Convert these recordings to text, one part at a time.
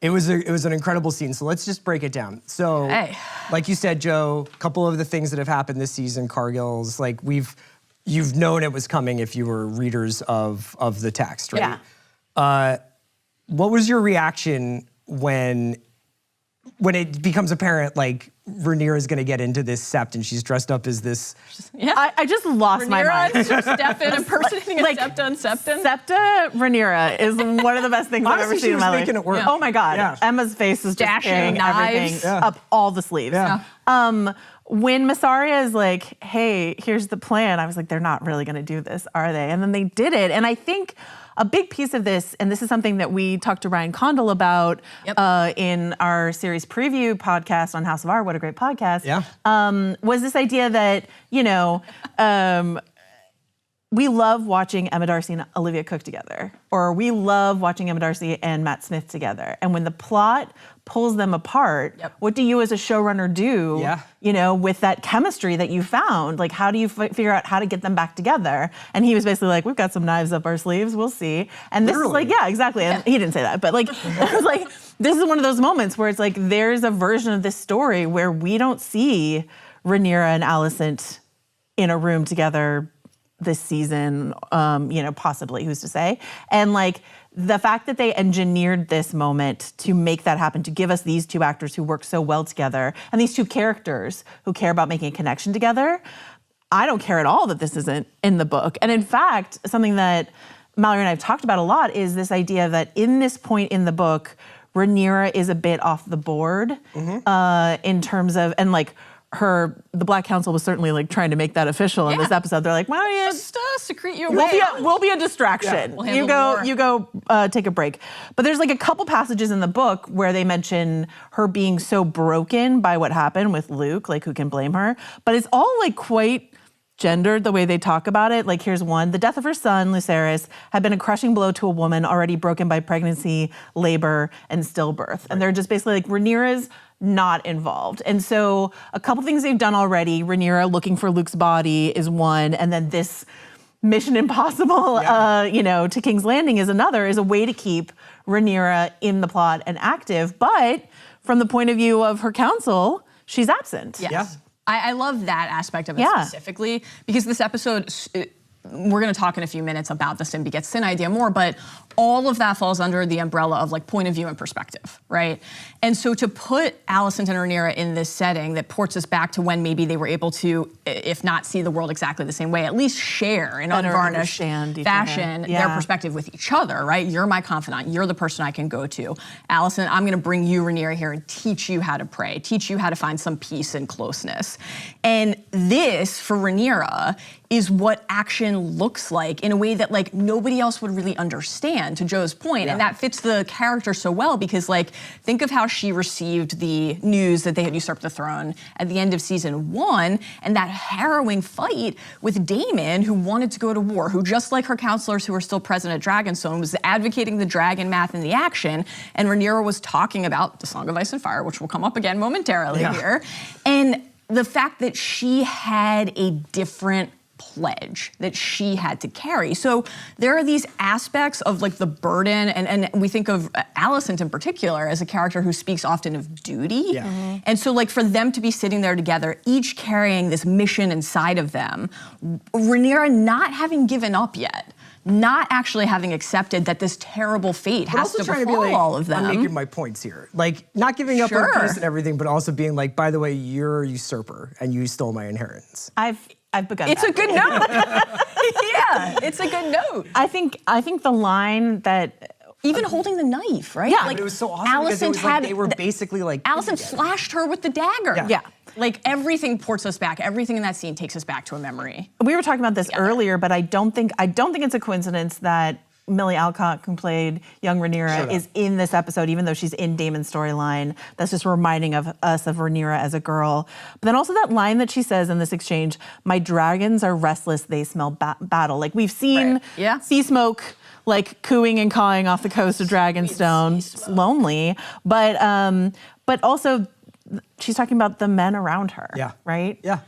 It was an incredible scene. So let's just break it down. So, like you said, Joe, a couple of the things that have happened this season, Cargill's, like you've known it was coming if you were readers of the text, right? Yeah. What was your reaction when it becomes apparent, like, Rhaenyra is going to get into this sept and she's dressed up as this? Yeah, I just lost my mind. Stefan impersonating a septa and septon. Septa Rhaenyra is one of the best things I've ever seen in my life. Making it work. Yeah. Oh my God. Yeah. Emma's face is just dashing everything up all the sleeves. Yeah. When Massaria is like, hey, here's the plan, I was like, they're not really going to do this, are they? And then they did it. And I think a big piece of this, and this is something that we talked to Ryan Condal about in our series preview podcast on House of R, what a great podcast, was this idea that, we love watching Emma Darcy and Olivia Cook together, or we love watching Emma Darcy and Matt Smith together. And when the plot pulls them apart, what do you as a showrunner do, with that chemistry that you found? Like, how do you figure out how to get them back together? And he was basically like, we've got some knives up our sleeves, we'll see. And this is like, yeah, exactly. And he didn't say that, but like, it was like, this is one of those moments where it's like, there's a version of this story where we don't see Rhaenyra and Alicent in a room together this season, possibly, who's to say? And like the fact that they engineered this moment to make that happen, to give us these two actors who work so well together, and these two characters who care about making a connection together, I don't care at all that this isn't in the book. And in fact, something that Mallory and I have talked about a lot is this idea that in this point in the book, Rhaenyra is a bit off the board in terms of, and like, the Black Council was certainly like trying to make that official in this episode. They're like, well, just secrete you away. We'll be a distraction. Yeah, you go take a break. But there's like a couple passages in the book where they mention her being so broken by what happened with Luke, like who can blame her? But it's all like quite gendered the way they talk about it. Like here's one: the death of her son, Lucerys, had been a crushing blow to a woman already broken by pregnancy, labor, and stillbirth. And they're just basically like, Rhaenyra's not involved. And so a couple things they've done already, Rhaenyra looking for Luke's body is one, and then this Mission Impossible, to King's Landing is another, is a way to keep Rhaenyra in the plot and active. But from the point of view of her council, she's absent. Yes. Yeah. I love that aspect of it specifically, because this episode, we're going to talk in a few minutes about the Sin begets Sin idea more, but all of that falls under the umbrella of like point of view and perspective, right? And so to put Alicent and Rhaenyra in this setting that ports us back to when maybe they were able to, if not see the world exactly the same way, at least share in unvarnished fashion their perspective with each other, right? You're my confidant. You're the person I can go to. Alicent, I'm going to bring you, Rhaenyra, here and teach you how to pray, teach you how to find some peace and closeness. And this, for Rhaenyra, is what action looks like in a way that like nobody else would really understand, to Joe's point. And that fits the character so well because like, think of how she received the news that they had usurped the throne at the end of season 1 and that harrowing fight with Daemon, who wanted to go to war, who just like her counselors who were still present at Dragonstone was advocating the dragon math and the action. And Rhaenyra was talking about the Song of Ice and Fire, which will come up again momentarily here. And the fact that she had a different pledge that she had to carry. So there are these aspects of like the burden, and we think of Alicent in particular as a character who speaks often of duty. And so like for them to be sitting there together, each carrying this mission inside of them, Rhaenyra not having given up yet, not actually having accepted that this terrible fate has to befall all of them. I'm making my points here. Like, not giving up on peace and everything, but also being like, by the way, you're a usurper and you stole my inheritance. I've begun It's a good note. Yeah, it's a good note. I think the line that... Even holding the knife, right? Yeah. Like, it was so awesome because it was like they were basically like... Alicent slashed her with the dagger. Yeah. Like everything ports us back. Everything in that scene takes us back to a memory. We were talking about this earlier, but I don't think it's a coincidence that Millie Alcock, who played young Rhaenyra, is in this episode, even though she's in Daemon's storyline. That's just reminding us of Rhaenyra as a girl. But then also that line that she says in this exchange, "My dragons are restless, they smell battle." Like we've seen sea smoke, like cooing and cawing off the coast of Dragonstone. It's lonely, but also she's talking about the men around her. Right? Yeah.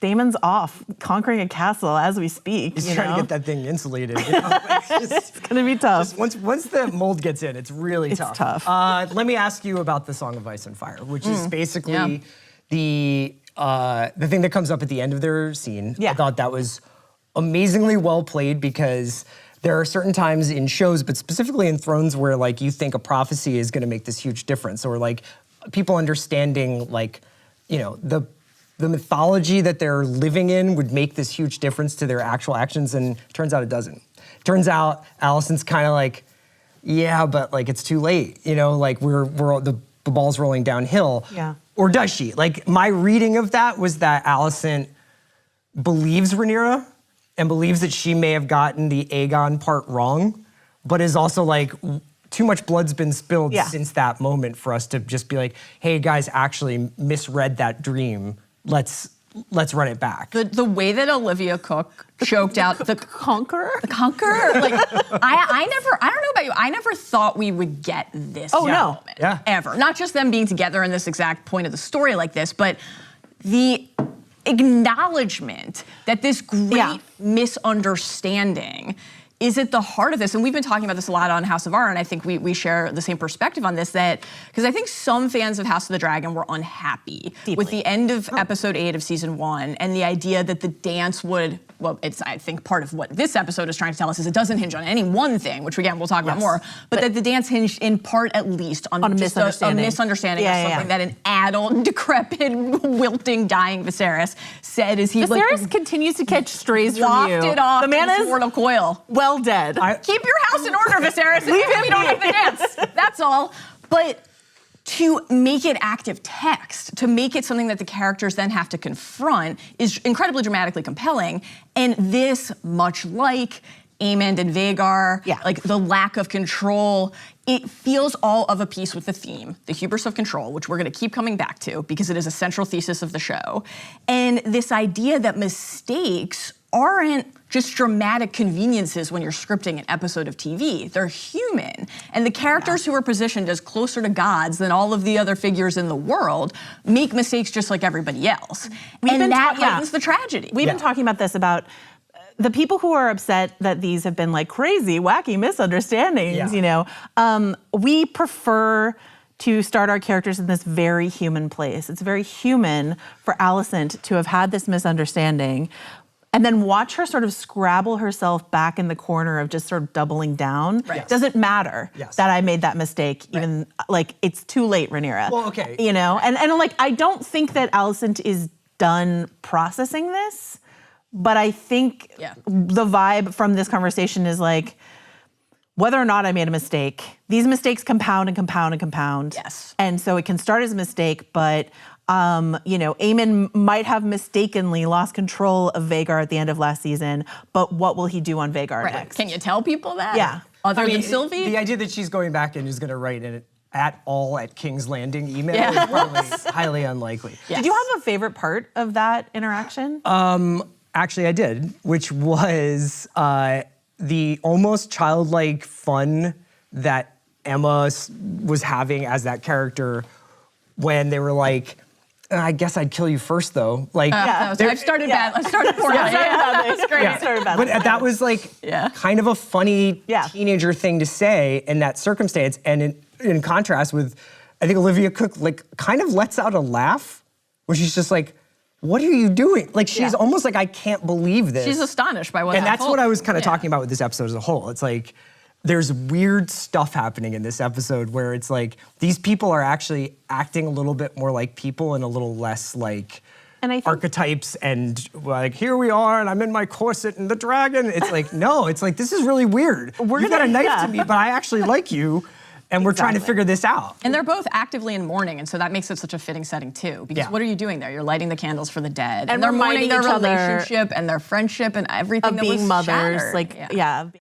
Damon's off, conquering a castle as we speak. He's trying to get that thing insulated. It's gonna be tough. Once the mold gets in, it's really tough. It's tough. Let me ask you about the Song of Ice and Fire, which is basically the thing that comes up at the end of their scene. Yeah. I thought that was amazingly well played because there are certain times in shows, but specifically in Thrones, where like you think a prophecy is going to make this huge difference, or like people understanding like, you know, the mythology that they're living in would make this huge difference to their actual actions, and it turns out it doesn't. Turns out Alicent's kind of like, yeah, but like it's too late, you know, like the ball's rolling downhill. Yeah. Or does she? Like my reading of that was that Alicent believes Rhaenyra and believes that she may have gotten the Aegon part wrong, but is also like, too much blood's been spilled since that moment for us to just be like, hey guys, actually misread that dream. Let's run it back. The way that Olivia Cook choked out the Conqueror? The Conqueror? Like, I don't know about you, I never thought we would get this moment, ever. Not just them being together in this exact point of the story like this, but the acknowledgement that this great misunderstanding is at the heart of this. And we've been talking about this a lot on House of R, and I think we share the same perspective on this, that because I think some fans of House of the Dragon were unhappy with the end of episode 8 of season 1 and the idea that the dance would, well, it's I think part of what this episode is trying to tell us is it doesn't hinge on any one thing, which again we'll talk about more, but that the dance hinged in part at least on just a misunderstanding of something that an adult, decrepit, wilting, dying Viserys said as he Viserys continues to catch strays from you. Wafted off the man is mortal coil. Well dead. Keep your house in order, Viserys. We don't have the dance. That's all. But to make it active text, to make it something that the characters then have to confront is incredibly dramatically compelling. And this, much like Aemond and Vhagar, like the lack of control, it feels all of a piece with the theme, the hubris of control, which we're gonna keep coming back to because it is a central thesis of the show. And this idea that mistakes aren't just dramatic conveniences when you're scripting an episode of TV. They're human. And the characters who are positioned as closer to gods than all of the other figures in the world make mistakes just like everybody else. And that heightens the tragedy. We've been talking about this, about the people who are upset that these have been like crazy, wacky misunderstandings, you know. We prefer to start our characters in this very human place. It's very human for Alicent to have had this misunderstanding and then watch her sort of scrabble herself back in the corner of just sort of doubling down. Doesn't matter that I made that mistake, even like it's too late, Rhaenyra. Well, okay. You know, and like I don't think that Alicent is done processing this, but I think the vibe from this conversation is like, whether or not I made a mistake, these mistakes compound and compound and compound. And so it can start as a mistake, but you know, Aemond might have mistakenly lost control of Vhagar at the end of last season, but what will he do on Vhagar next? Can you tell people that? Other than Sylvie? The idea that she's going back and is gonna write an at King's Landing email is probably highly unlikely. Did you have a favorite part of that interaction? Actually, I did, which was the almost childlike fun that Emma was having as that character when they were like, I guess I'd kill you first, though. Like, I've started bad. I started poorly. That's great. But that was like kind of a funny teenager thing to say in that circumstance. And in contrast with, I think Olivia Cook like kind of lets out a laugh, where she's just like, "What are you doing?" Like she's almost like, "I can't believe this." She's astonished by what. And that's what I was kind of talking about with this episode as a whole. It's like, there's weird stuff happening in this episode where it's like these people are actually acting a little bit more like people and a little less like archetypes and like, here we are and I'm in my corset and the dragon. It's like, no, it's like, this is really weird. You've got a knife to me, but I actually like you. And we're trying to figure this out. And they're both actively in mourning, and so that makes it such a fitting setting too. Because what are you doing there? You're lighting the candles for the dead. And they're mourning their each other relationship and their friendship and everything of that being was mothers. shattered. Like,